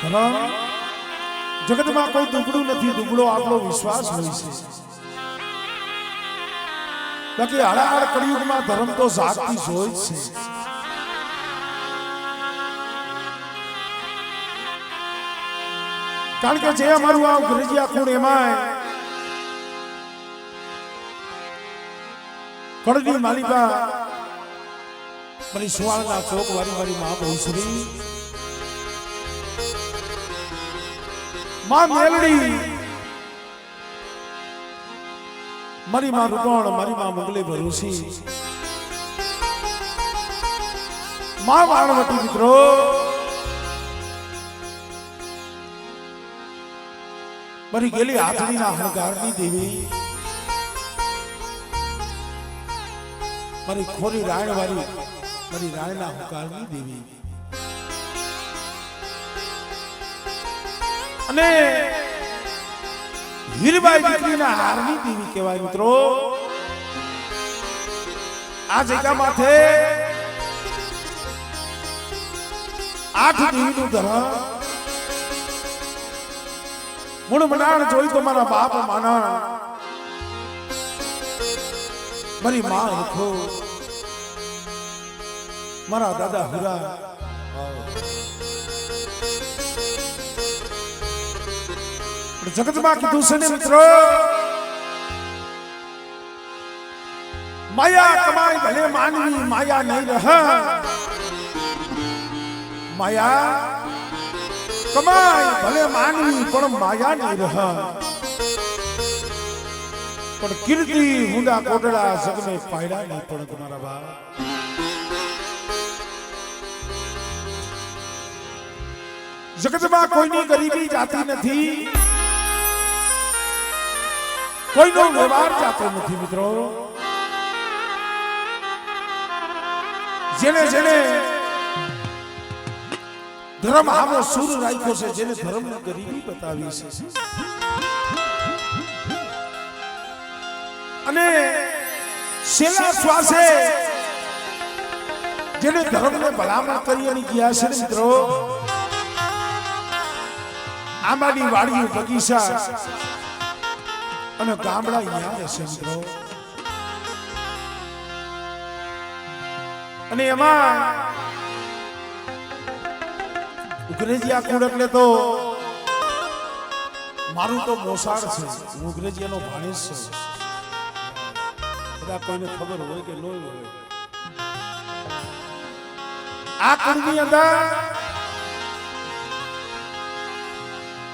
ખરા જગતમાં કોઈ દુબળું નથી, દુબળો આપણો વિશ્વાસ હોય છે. બાકી હળાહળ કળિયુગમાં ધર્મ તો જાગતી જ હોય છે. કારણ કે જે અમારું આ ગરજિયા કુળ એમાં કડની માલિકા મારી સુવાળના ચોક વારી મહાબહુશ્રી માં મેલડી, મારી માં રૂપણ, મારી માં મંગલી ભરૂસી, માં વાણવટી મિત્રો, મારી ગેલી હાથડીના હણગારની દેવી, મારી ખોરી રાયણ વાળી મારી રાયણના હણગારની દેવી, અને હીરબાઈ દીકરીના હારની દેવી કહેવાય મિત્રો. આ જગ્યા માથે 8 દેવીનું ધર્મ મૂળ મનાણ જોઈ તો મારા બાપ માના, મારી માં રખો, મારા દાદા હુરા, જગતમાં કીધું છે ને મિત્રો, માયા કમાઈ ભલે માનવી માયા નહીં રહ, માયા કમાઈ ભલે માનવી પણ માયા નહીં રહ, પણ કીર્તિ હુંડા કોટડા જગમે પાયડા નહીં પણ તમારા બા. જગતમાં કોઈની ગરીબી જાતી નથી, કોઈનો વ્યવહાર જાતો નથી મિત્રો. જેને જેને ધર્મ આવો સુર રાખ્યો છે, જેને ધર્મની ગરીબી બતાવી છે, અને છેલ્લા શ્વાસે જેને ધર્મને ભલામણ કરી અને ગયા છે મિત્રો, આંબાની વાડીઓ બગીચા અને ગામડા યાદ હશે મિત્રો. અને એમાં ઉગરેજિયા કુળ એટલે તો મારું તો મોસાળ છે, હું ઉગરેજિયાનો ભાણેજ છું. બધા કોઈને ખબર હોય કે ન હોય, આ કુળની અંદર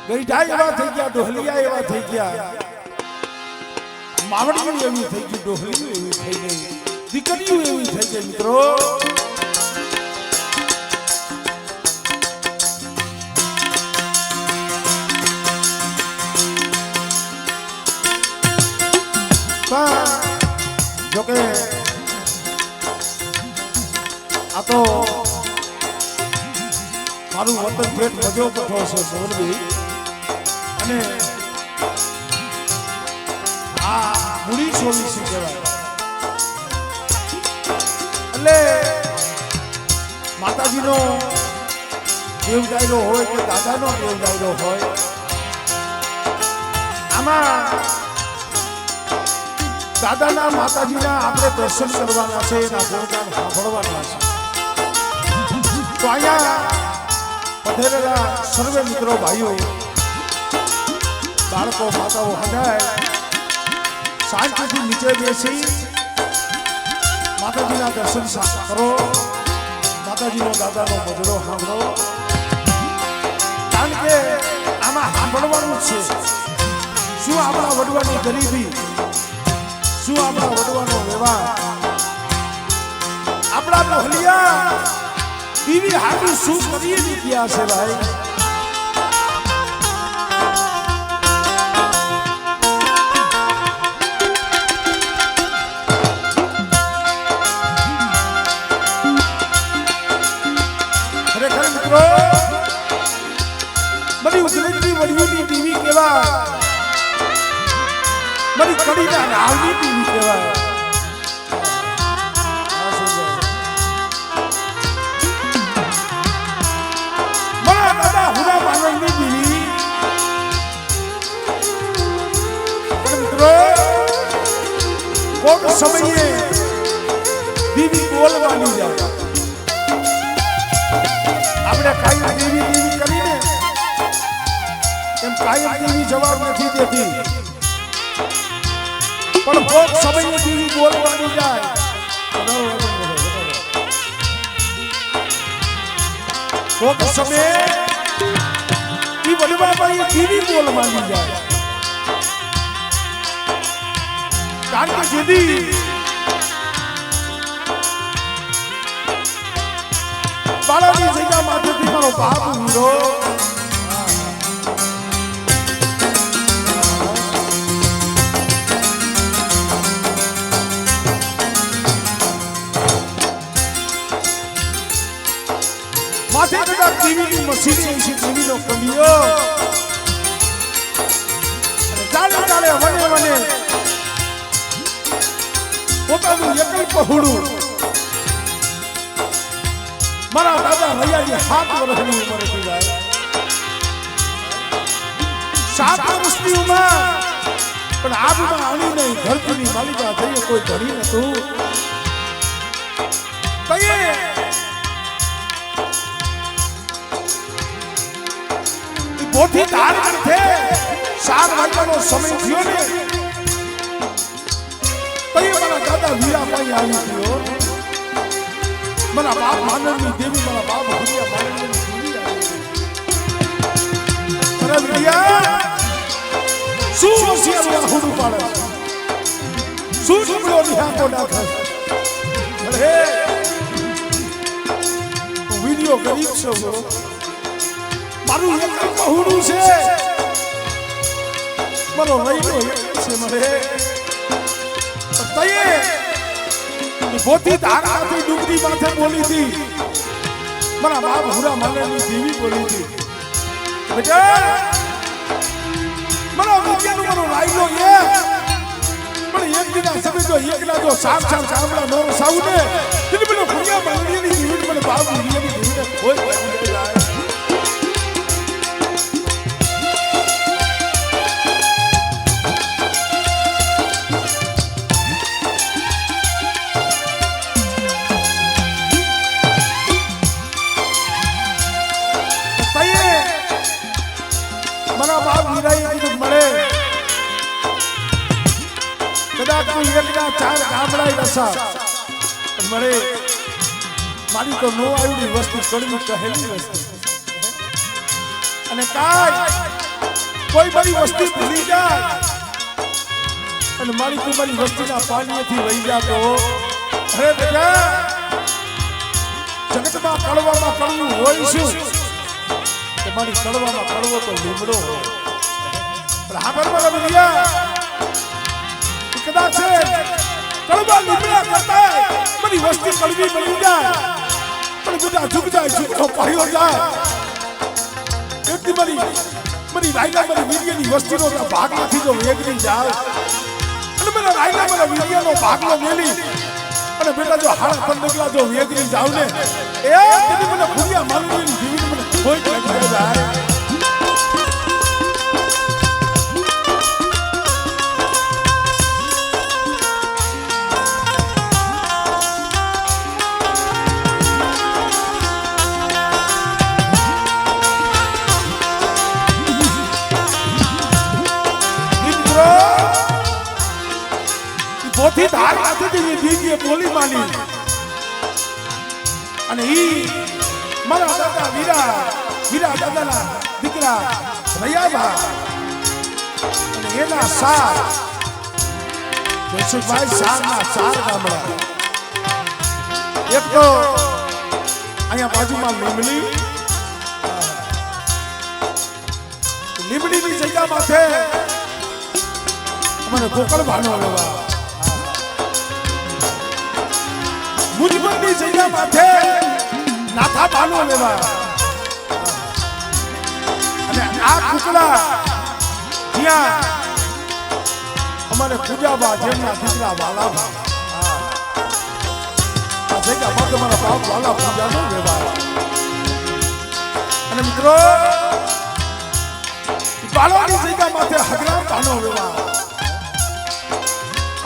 ગઈઢા એવા થઈ ગયા, ડોહલિયા એવા થઈ ગયા, માવડીઓ એવી થઈ ગઈ, ડોહલીઓ એવી થઈ ગઈ, દીકરીઓ એવી થઈ ગઈ મિત્રો. જોકે આ તો મારું વતન ભેટ મજો કઠો છે સોરબી, અને આ મૂડી સોવીસી કહેવાય. એટલે માતાજીનો દેવ ડાયરો હોય કે દાદાનો દેવ ડાયરો હોય, આમાં દાદાના માતાજીના આપણે દર્શન કરવાના છે, એના ગુણગાન સાંભળવાના છે. તો અહીંયા પધરેલા સર્વે મિત્રો ભાઈઓ, બાળકો, માતાઓ હંડાય શાંતિથી નીચે બેસી માતાજીના દર્શન કરો, માતાજીનો દાદાનો મજડો સાંભળો. કારણ કે આમાં સાંભળવાનું છે શું આપણા વડવાની ગરીબી, શું આપણા વડવાનો વ્યવહાર, આપણા ડોહલિયા બીવી હાટું શું કરીએ ગયા છે ભાઈ. ખરેખર મિત્રો મારી ઉજળેલી વડીઓની બીવી કેવા, મારી કડીના રાવની બીવી કહેવાય. મારા દાદા હુરા સમયે દીવી બોલવાની જાય આપણે કાયમ દેવી દેવી કરીને એમ કાયમ દેવી જવાબ નથી દેતી પણ કોક સમયે દેવી બોલવાની જાય કોક સમયે ઈ વડવામાં એ દેવી બોલવાની જાય કારણ કે જેદી બાળાની જગ્યા માંથી મારો બાપ હીરો માથે કદાચ ટીવીની મશીન છે ટીવીનો કમિયો ચાલે ચાલે વને વને પોતાનું એકલ પહોળું મારા દાદા ભૈયાની 7 વર્ષની ઉંમરે થઈ જાય 7 વર્ષની ઉંમર પણ આબમાં આણી નહીં ધરતીની માલિકા થઈએ કોઈ ધણી નતું કહીએ પોથી ધાર છે 7 વાગ્યાનો સમય થયો ને કહીએ મારા દાદા વીરાભાઈ આવી ગયો મારા બાપ માનવની દેવી મારા બાપ ભૂરિયા માનવની દેવી અરે ભૈયા શું હોશિયાર હુડું પાડે શું ટુકડો નિહાકો નાખે અરે વિડિયો ગરીબ છો મારું એક બહુડું છે મારો રહીનો એક છે મારે તયે પોતી ધારાથી ડુંગરી માથે બોલી હતી મારા બાપ હુરા માનવની દેવી બોલી હતી બેટા મારો વિદ્યાનો મારો રાયલો એ પણ એક દિના સમજો એકલા જો સાફ સાફ કામલા નો સાઉને દિલ મને ભૂયા માનવની દેવી મને બાપ હુરિયાની દેવીને કોઈ લાગી જાય કદાચ કોઈ એકના 4 ગામડા રસા મળે મારી તો નો આવડી વસ્તુ કડવી કહેલી વસ્તુ અને કાય કોઈ મારી વસ્તુ ભૂલી જાય અને મારી તું મારી વસ્તુના પાણીથી વહી જાતો અરે બેટા જગતમાં કડવામાં કડવું હોય શું કે મારી કડવામાં કડવો તો લીમડો હોય પણ હા બરાબર બોલ્યા કદાચ કડવા લીમડા કરતા મારી વસ્તી કડવી બની જાય પણ બધા ઝુક જાય ઝુકતો પાયો જાય એટલી મારી રાયલા મારી વીર્યની વસ્તીનો ભાગ નથી જો વેગરી જાય અને મારા રાયલા મારા વીર્યનો ભાગલો મેલી અને બેટા જો હાડા પંદકલા જો વેગરી જાવ ને એ તેથી મને ભૂલ્યા માનવીની જીવીને મને કોઈ લાગી જાય પોથી ધાર આથી દીકરીએ બોલી માની અને ઈ મારા દાદા વીરા દાદાના દીકરા રયાબા અને એના સાર જસુભાઈ સારના 4 ગામડા એક તો અહીંયા બાજુમાં લીમડીની જગ્યા માથે મને ગોકળ ભાનો લેવા મુજબની જગ્યા માથે નાથા ભાનો લેવા અને આ કુકડા જ્યાં અમારે પૂજાબા જેમના દીકરા વાલાબા આ જગ્યા માથે મારા બાપ વાલા પૂજાનો લેવા અને મિત્રો બાળવાની જગ્યા માથે હગરામ ભાનો લેવા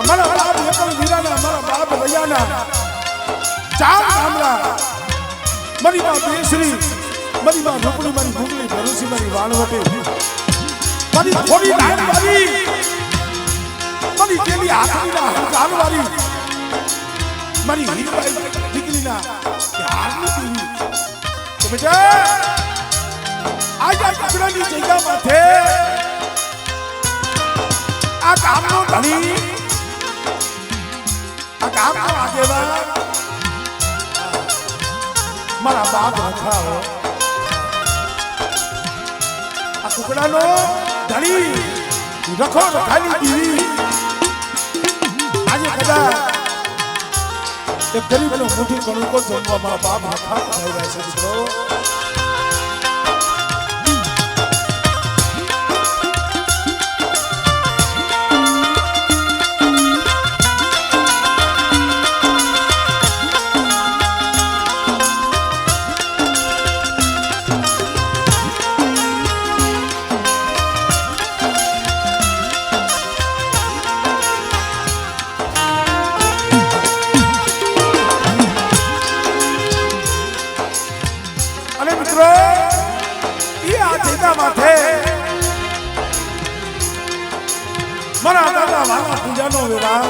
અમારા બાપ એકલ વીરાના અમારા બાપ રૈયાના ચાર ગામડા મારી માં બેસરી મારી માં રૂપડી મારી ભૂગલી ભરૂસી મારી વાણવટી મારી થોડી નાન વાળી મારી કેલી હાથીના હંકાર વાળી મારી હીરબાઈ દીકરીના હારની પીવી તો બેટા આજા કપડાની જગ્યા માથે આ ગામનો ધણી આ ગામનો આગેવાન મારા બાપ રખાવો આ કુકડાનો ધણી રખો રખાની દીવી આજે કદાચ એક ગરીબનો મોટી કણુકો જમવા મારા બાપ રખા થઈ રહ્યા છે મિત્રો મારા દાદા વાલા પૂજાનો વિવાહ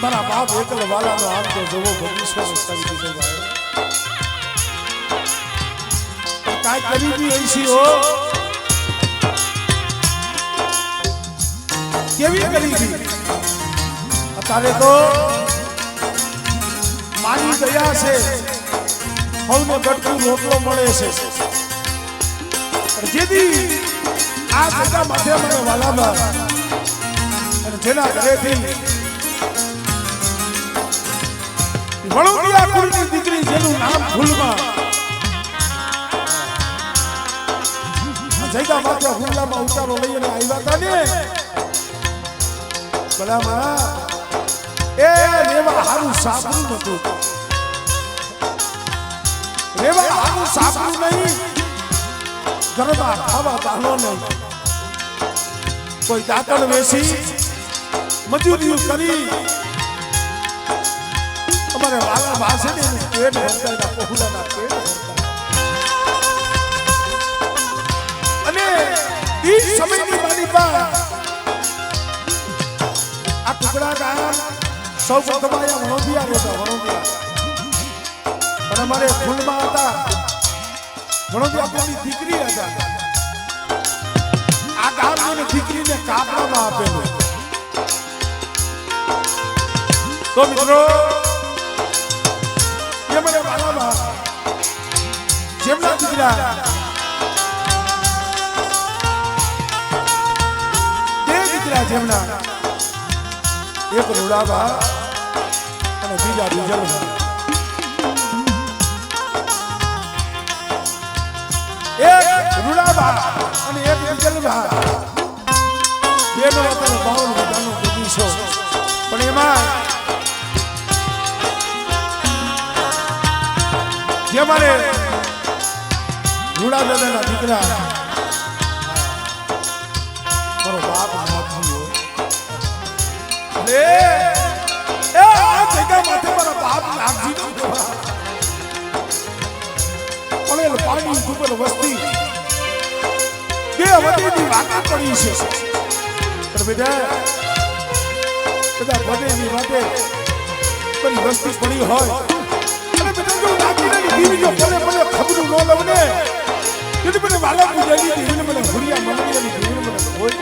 મારા બાપ એકલ વાલાનો આમ તો જોવો ભવિષ્ય સંગી થઈ જાય કાઈ કરી બી એસી હો કેવી કરી બી અત્યારે તો માની દયા છે હવને ગટકું રોટલો મળે છે જેથી આ જગા માથે મને વાલામાં અને જેના ઘરેથી વણોડિયા કુળની દીકરી જેનું નામ ફૂલમાં જગ્યા માથે ફૂલામાં ઉતારો લઈને આવ્યા હતા ને ભલામાં એ રેવા હારું સાંભળ્યું નતું રેવા હારું સાંભળ્યું નહીં ગરબા ખાવા દાનો નહીં કોઈ દાંતણ વેસી મજૂરીઓ કરી અમારે વાલા વાસે ને પેટ ભરતા એના પહોળાના પેટ ભરતા અને એ સમયની મારી પા આ ટુકડા ગામ સૌ પ્રથમ અહીંયા વણોદિયા રહેતા વણોદિયા પણ અમારે ફૂલમાં હતા વણોદિયા કોની દીકરી હતા આ ગામની દીકરીને કાપવામાં આપેલું તો મિત્રો એ મને વાલામાં જેમના દીકરા તે દીકરા જેમના એક રૂડાબા અને બીજા બીજલબા એક રૂડાબા અને એક બીજલબા બેનો અત્યારે 52 વીઘાનો બગીચો પણ એમાં જે મારે રૂડા દાદાના દીકરા મારો બાપ નાથજી એ આ જગ્યા માથે મારા બાપ નાથજી પડેલ પાણી ડૂબેલ વસ્તી બે વધેની વાતે પડી છે પણ બેટા બધા વધેની વાતે બધી વસ્તી પડી હોય અને બેટા જો નાખીને દીવી જો ભલે ભલે ખબરું ન લવને એટલે મને વાલા પૂજાની દીવીને મને ભૂરિયા મંદિરની દીવીને મને કોઈ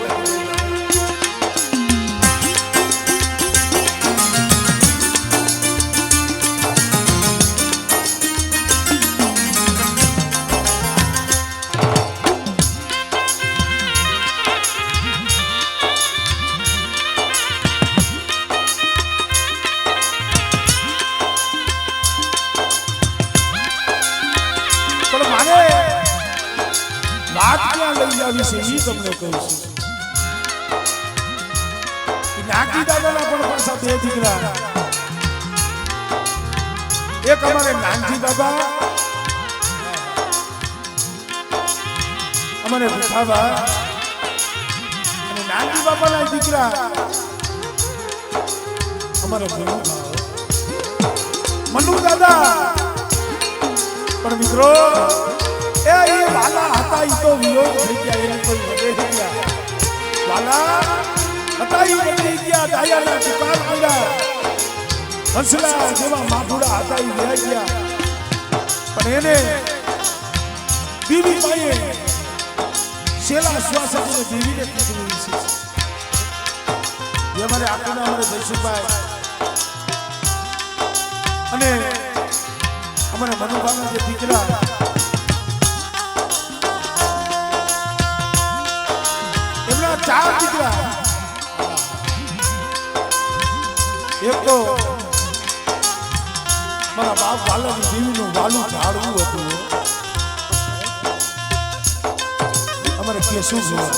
વિશે ઈ તમને કહું છું નાગી દાદાના પણ પાછા બે દીકરા એક અમારે નાનજી બાબા અમારે ભીખાબા નાનજી બાપાના દીકરા અમારે મનુ દાદા પણ મિત્રો એ વાલા હતા એ તો વિયોગ થઈ ગયા એને કોઈ વધે ગયા વાલા હતા એ વધી ગયા દાયાના શિકાર કર્યા હંસલા જેવા માથુડા હતા એ વ્યાઈ ગયા પણ એને બીવી પાયે શેલા શ્વાસને દેવીને કીધું છે જે અમારે આખુના અમારે જયસુખભાઈ અને અમારે મનુભાઈના જે દીકરા એમના 4 દીકરા એક તો મારા બાપ વાલાની દેવીનું વાલું ઝાડવું હતું અમારે કેશું જોવા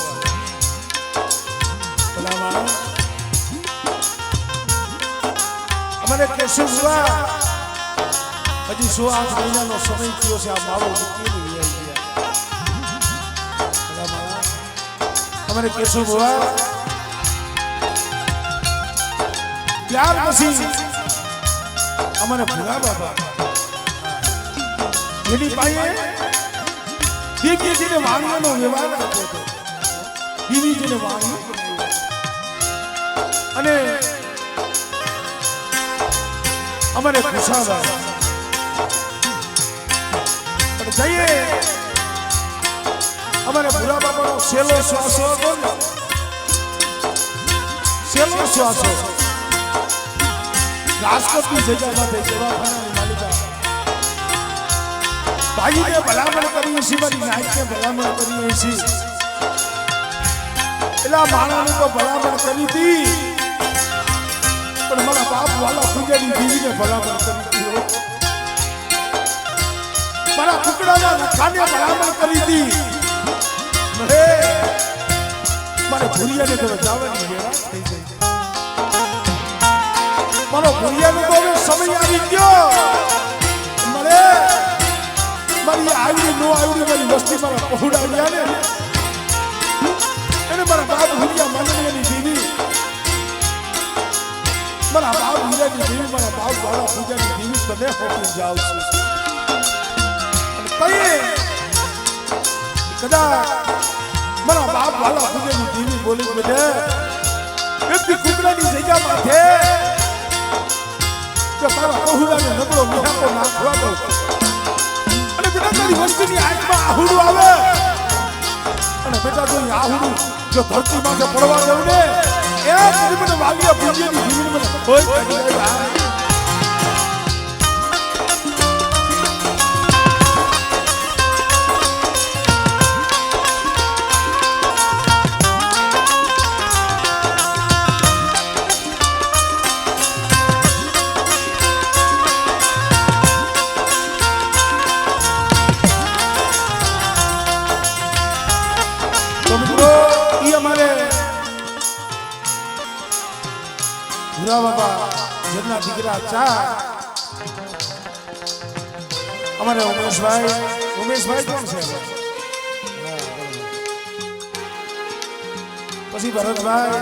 અમારે કેશું જોવા હજી 108 મહિનાનો સમય થયો છે આ માળો મૂકીને લઈ ગયા અમારે કેશું જોવા ત્યાર પછી અમારે ભૂરા બાબા એની પાસે દીકરીજીને વાણિયાનો વ્યવહાર કરતો હતો દીવીજીને વાણિયો અને અમારે ખુશાબા પણ જઈએ અમારે ભૂરા બાબાનો સેલો શ્વાસો હતો ને સેલો શ્વાસો રાજકોટની જગ્યામાં દવાખાનાની માલિકા ભાઈને ભલામણ કરીએ છીએ મારી નાયકને ભલામણ કરીએ છીએ એટલે માણાને તો ભલામણ કરી હતી પણ મારા બાપ વાલા પૂજાની દીવીને ભલામણ કરી હતી મારા કુકડાના રખાને ભલામણ કરી હતી મારે ભૂરિયાને તો જવાની વેળા થઈ ગઈ મારો ભૂરિયાનો તો હવે સમય આવી ગયો મળે મારી આવી નો આવી મારી વસ્તી મારા પહોંચાડ્યા ને એને મારા બાપ ભૂરિયા માનવીની દેવી મારા બાપ ભૂરિયાની દેવી મારા બાપ વાળા પૂજાની દેવી તને હોતી જાવ છું અને કઈ કદાચ મારા બાપ વાળા પૂજાની દેવી બોલી બધે વ્યક્તિ કુકડાની જગ્યામાં છે કે તારા પહોળાને નબળો મોઢાકો નાખવા દો અને બેટા તારી વસ્તીની આંખમાં આહુડું આવે અને બેટા જો આહુડું જો ધરતી માં પડવા દેવ ને એ કરી મને વાગ્યા પૂજ્યની જીવન મને કોઈ કરી જાય બાબા જેમના દીકરા 4 અમારે ઉમેશભાઈ કોણ છે પછી ભરતભાઈ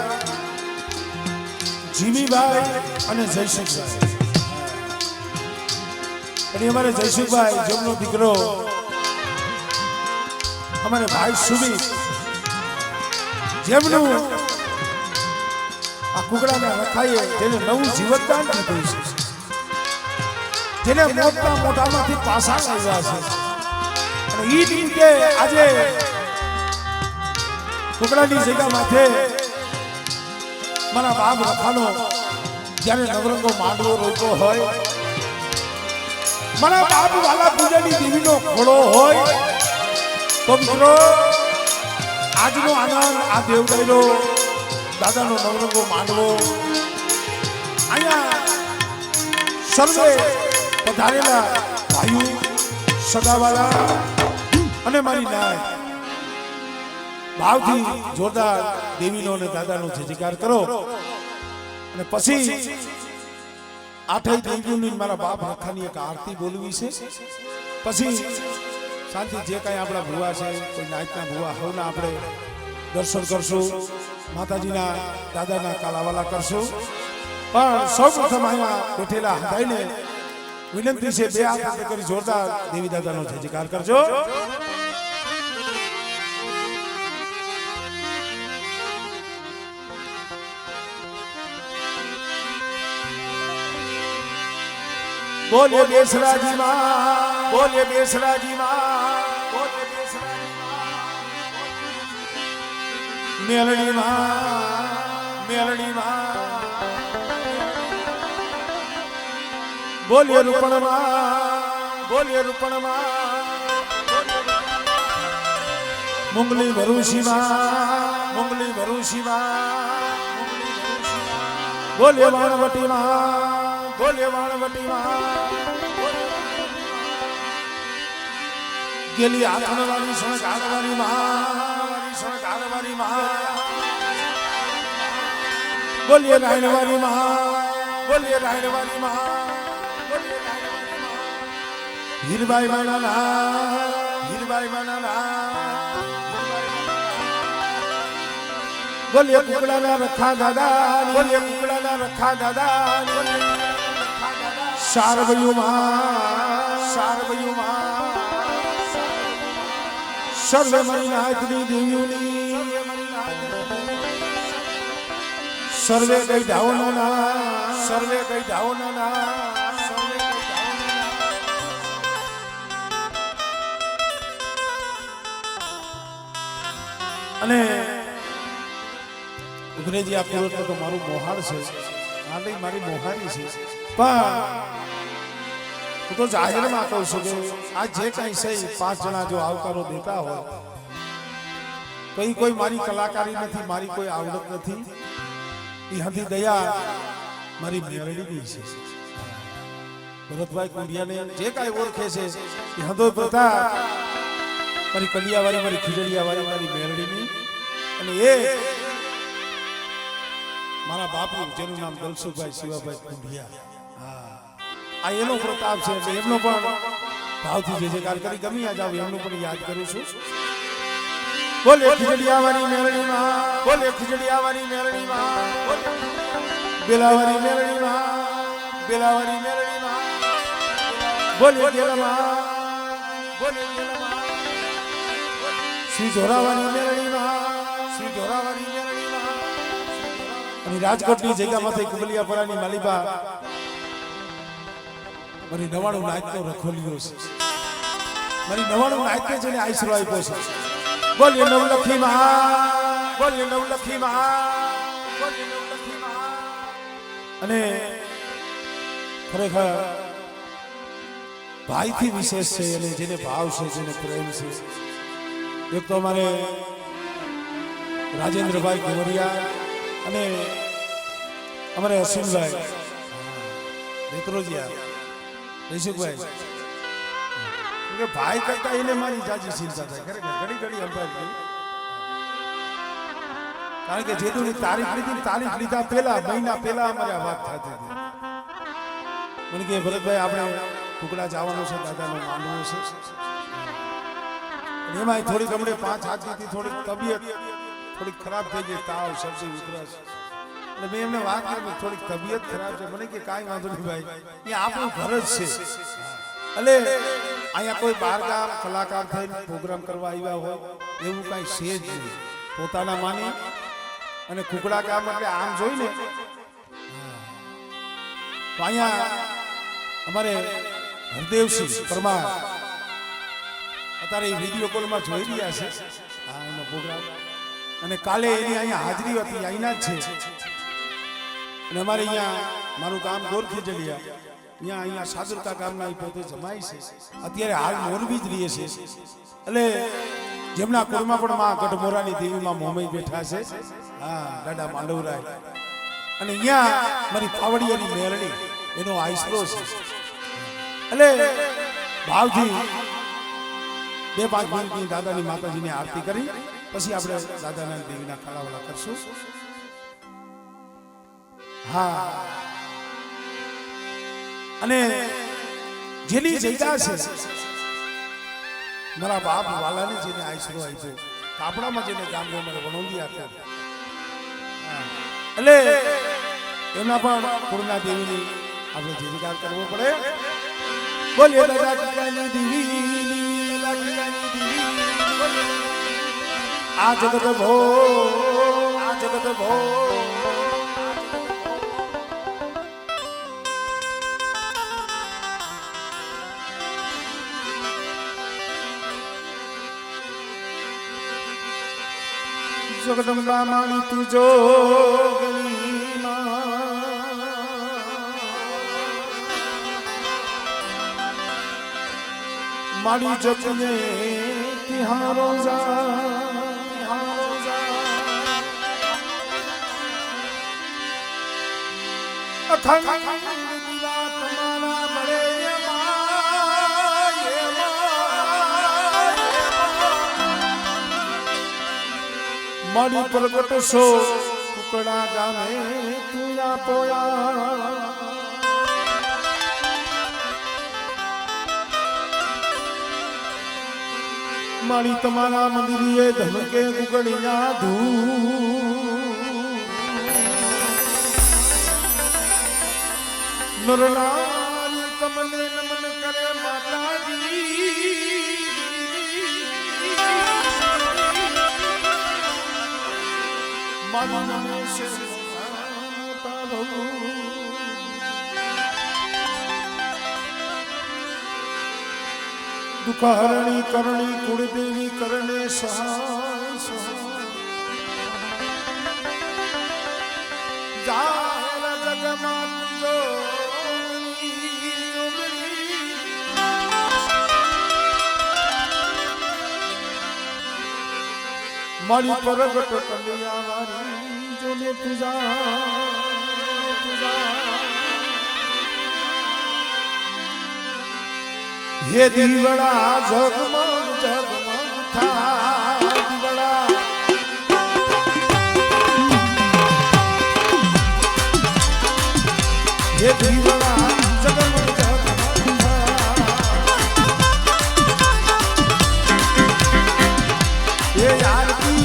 જીમીભાઈ અને જયસુખભાઈ અને અમારે જયસુખભાઈ જેમનો દીકરો અમારે ભાઈ સુમિત જેમનું આ કુકડાના રખાઈએ જેને નવું જીવતદાન દીધું છે જેને મોટા મોટામાંથી પાસા આવ્યા છે અને એ રીતે આજે કુકડાની જગ્યા માથે મારા બાપ રખાનો જ્યારે નવરંગો માંડવો રોક્યો હોય મારા બાપ વાલા પૂજાની દેવીનો ખોળો હોય તો મિત્રો આજનો આનંદ આ દેવડાઈનો દાદાનો નવરંગો માંડવો અહીંયા સર્વે પધારેલા ભાઈઓ સગાવાલા અને મારી નાય ભાવથી જોરદાર દેવીનો અને દાદાનો જયજયકાર કરો અને પછી 8 દેવીઓની મારા બાપ રખાની એક આરતી બોલવી છે પછી શાંતિ જે કાંઈ આપણા ભુવા છે કોઈ નાયકના ભુવા હવના આપણે દર્શન કરશું માતાજીના દાદાના કાલાવાલા કરશું. પણ સૌ પ્રથમ અહીંયા બેઠેલા હૃદયને વિનંતી છે, બે હાથ કરી જોરદાર દેવી દાદાનો જય જયકાર કરજો. બોલે બેસરાજી માં, બોલે બેસરાજી માં, બોલે બેસરાજી માં, મેલડી માં, મેલડી માં, બોલે રૂપણ માં, બોલે રૂપણ માં, મુંગલી ભરૂસી માં, મુંગલી ભરૂસી માં, બોલે વાણવટી માં, બોલે વાણવટી માં, ગેલી આથણવાળી સણગારવાળી માં, સણગારવાળી માં, બોલીએ રાયણવાળી માં, બોલીએ રાયણવાળી માં, હીરબાઈ માના, હીરબાઈ માના, બોલીએ કુકડાના રખા દાદા, બોલીએ કુકડાના રખા દાદા, સારભયુમાં, સારભયુમાં, સર્વે મારી નાથની દેવીઓની, સર્વે કઈ ઢાવના, સર્વે કઈ ઢાવના, અને ઉઘરેજી આપ્યું એટલે તો મારું મોહાર છે, આ નહીં મારી મોહારી છે. પણ હું તો જાહેરમાં કહું છું કે આ જે કાંઈ છે 5 જણા જો આવકારો દેતા હોય તો એ કોઈ મારી કલાકારી નથી, મારી કોઈ આવડત નથી, એ હંધી દયા મારી મેળડી છે. ભરતભાઈ કુંડિયાને જે કાંઈ ઓળખે છે એ હંધો પ્રથા મારી કલિયાવાળી, મારી ખીજડીયાવાળી, મારી મેળડીની. અને એ મારા બાપુ જેનું નામ દલસુભાઈ શિવાભાઈ કુંડિયા, આ એનો પ્રતાપ છે એટલે એમનો પણ ભાવથી જે જયકાર કરી ગમી જાવ એમનું પણ યાદ કરું છું. બોલે ખીજડીયાવાળી મેળડીમાં, બોલે ખીજડીયાવાળી મેળડીમાં, બેલાવાળી મેળડીમાં, બેલાવાળી મેળડીમાં, બોલે ગેલામાં, બોલે ગેલામાં, શ્રી જોરાવાળી મેળડીમાં, શ્રી જોરાવાળી મેળડીમાં. અને રાજકોટની જગ્યામાંથી કુબલિયાપરાની માલિબા મારી 99 નાયકનો રખોલિયો છે, મારી 99 નાયકે જેને આશરો આપ્યો છે. બોલીએ નવલખી માં, બોલીએ નવલખી માં, બોલીએ નવલખી માં. અને ખરેખર ભાઈથી વિશેષ છે, અને જેને ભાવ છે, જેને પ્રેમ છે. એક તો અમારે રાજેન્દ્રભાઈ કુંવરિયા અને અમારે અસીમભાઈ મિત્રોજીયા દેશુભાઈ, કે ભાઈ કરતા એને મારી જાજી ચિંતા થાય. ખરેખર ઘડી ઘડી અંબાઈ, કારણ કે જેદુની તારીખ લીધી, તારીખ લીધા પહેલા મહિના પહેલા અમારે આ વાત થતી હતી. મને કે ભરતભાઈ આપણે ટુકડા જવાનું છે, દાદાનો માંડવો છે. એમાં થોડીક હમણે 5 હાથથી થોડીક તબિયત થોડીક ખરાબ થઈ ગઈ, તાવ, શરદી, ઉધરસ. એટલે મેં એમને વાત કરી થોડીક તબિયત ખરાબ છે. મને કે કાંઈ વાંધો નહીં ભાઈ, એ આપણું ઘર જ છે. એટલે અહીંયા કોઈ બહારગામ કલાકાર થઈને પ્રોગ્રામ કરવા આવ્યા હોય એવું કાંઈ છે જ નહીં. પોતાના માની અને કુકડા ગામ એટલે આમ જોઈને તો અહીંયા અમારે હરદેવસિંહ પરમાર અત્યારે વિડીયો કોલમાં જોઈ રહ્યા છે આ એનો પ્રોગ્રામ. અને કાલે એની અહીંયા હાજરી હતી, અહીંના જ છે. અને અમારે અહીંયા મારું ગામ ગોરખીજડિયા, અહીંયા સાદરકા ગામના પોતે જમાય છે, અત્યારે હાલ મોરબી જ રહીએ છે. એટલે જેમના કુળમાં પણ માં ગઢમોરાની દેવીમાં મોમઈ બેઠા છે, હા દાદા માંડવરાય. અને અહીંયા મારી પાવડિયાની મેરણી એનો આઈસરો છે. એટલે ભાવથી 2-5 મિનિટની દાદાની માતાજીની આરતી કરી પછી આપણે દાદાના દેવીના કાળાવાલા કરશું. હા, અને જેની જગ્યા છે મારા બાપ વાલાને જેને આશરો આપ્યો, કાપડામાં જેને ગામ અમારે વણોંદી આપ્યા, એટલે એમના પણ કુળના દેવીની આપણે જીવિકાર કરવો પડે. બોલીએ દાદા ટીકાની દેવી, દાદા ટીકાની દેવી. આ જગત ભો, આ જગત ભો. જગદંબા માણી તું જોગણી મારી જપને તિહારો જા, તિહારો જા. અખંડ દીવા તમારા મળે મારી પ્રગટ સો કુકડા ગામે તુયા પોયા. મારી તમારા મંદિરે ધમકે કુકડિયા ધૂ. નરનારી તમને નમન કરે માતાજી. દુઃખહરણી કરણી કુળદેવી કરણે સહાય સહાય. જાહેર જગમાં મારી પ્રગટ કલ્યા વારી જોને તુજા, તુજા. હે દીવડા જગમગ જગમગ થા દીવડા. હે દીવડા જગમગ જગમગ થા. હે આરતી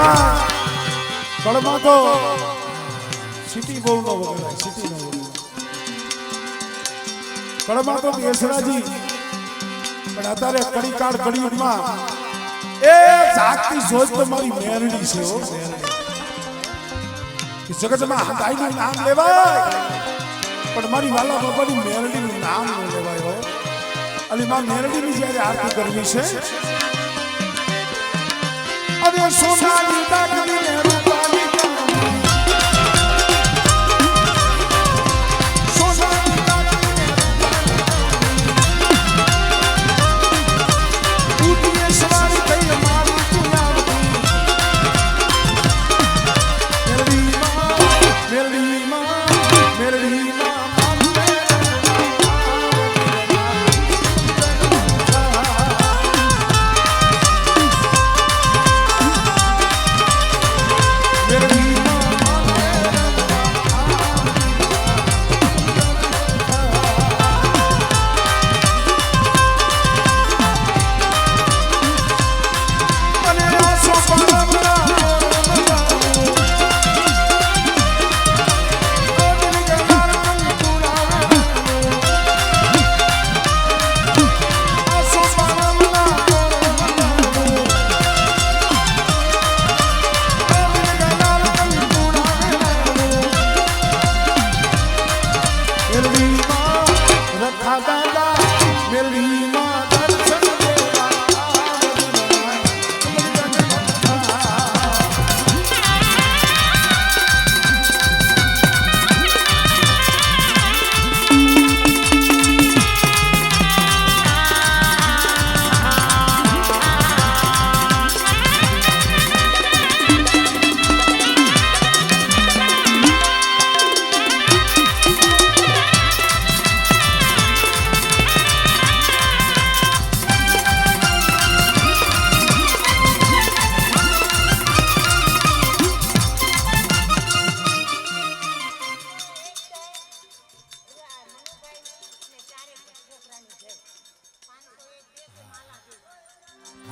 ભાષામાં કળમાં તો સિટી બહુ ન વગેરે સિટી ન વગેરે કળમાં તો બેસરાજી પણ અત્યારે કડી કાળ કળિયુગમાં એ જાગતી જોત તમારી મેરડી છે હો કે જગતમાં હંધાઈનું નામ લેવાય પણ મારી વાલા બાબાની મેરડીનું નામ ન લેવાય હો અને માં મેરડીની જ્યારે આરતી કરવી છે અરે સોનાની દાગની રૂપાની સોનાની દાગની ઉઠીએ સવારી થઈ મારી તુલાવતી મેરડી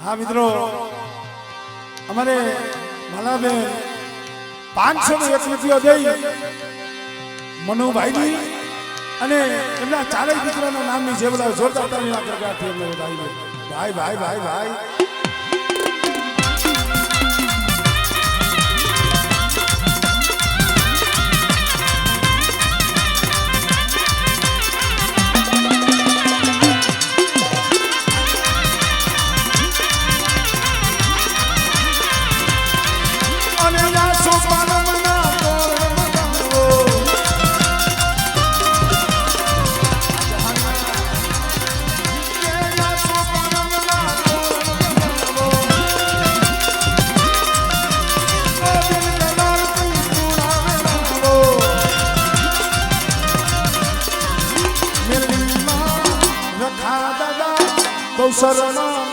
હા મિત્રો અમારે માલાબેન 501 રૂપિયા દઈ મનુભાઈની અને એમના ચારેય દીકરાના નામની જે બોલાવે જોરદાર તાળી ના કરગાથી એમને ભાઈ ભાઈ ભાઈ ભાઈ શરણા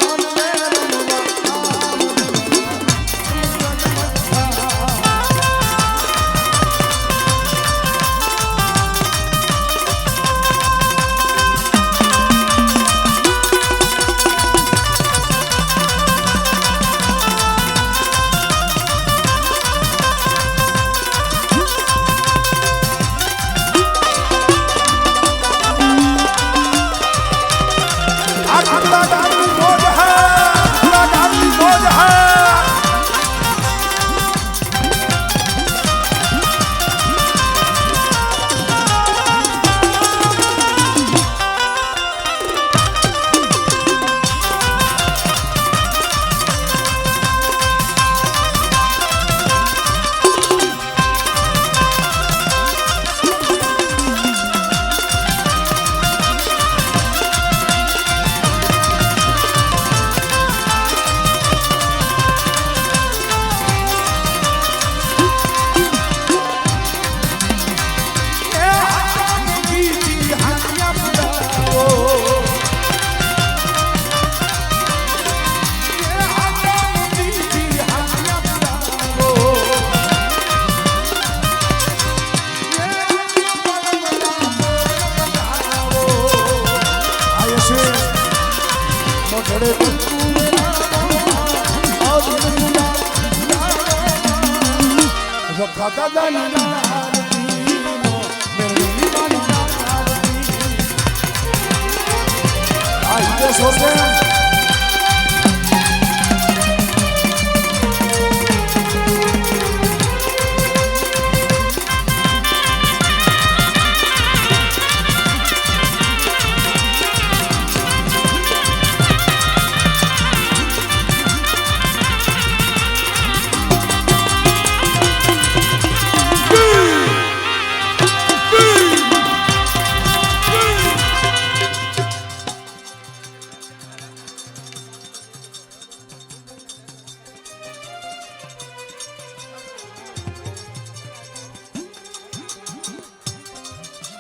મોઢડે સખા દાદાની આરતી મેરડી માની આરતી આ ઈદે સોસે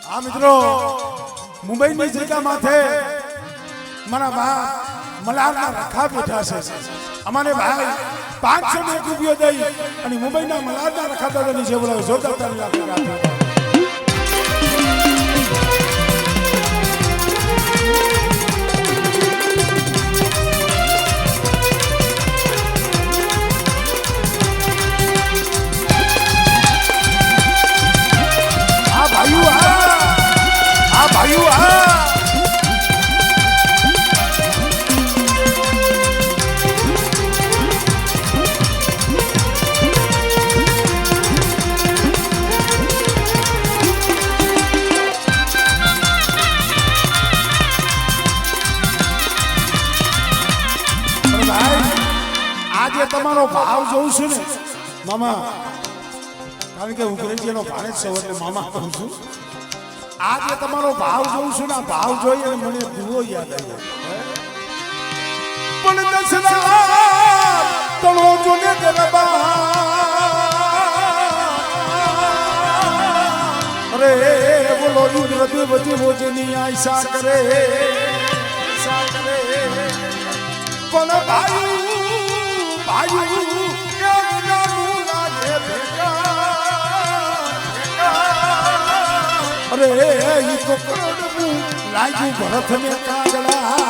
આ મિત્રો મુંબઈની જગ્યા માથે મારા બા મલારના રખા બેઠા છે અમારે ભાઈ 501 રૂપિયો દઈ અને મુંબઈના મલારના રખા દાદાની જે બોલાવે જોરદાર તાળી આપી તમારો ભાવ જોઉં છું ને મામા કારણ કે ઉગ્રજીનો ભાણે જ સૌ એટલે મામા કહું છું આજે તમારો ભાવ જોઉં છું ને ભાવ જોઈ અને મને ભૂવો યાદ આવ્યો પણ દસરા તણો જોને દરબા અરે બોલો યુદ્ધ વચ્ચે વોજની આશા કરે પણ ભાઈ અરે ઈ તો લાગ્યું ભરત ને કાગડા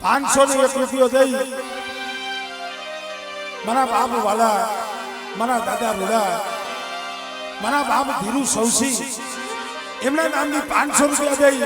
₹501 દઈ મારા બાપ વાલા, મારા દાદા રૂડા, મારા બાપ ધીરુ સૌસી એમના નામની ₹500 દઈ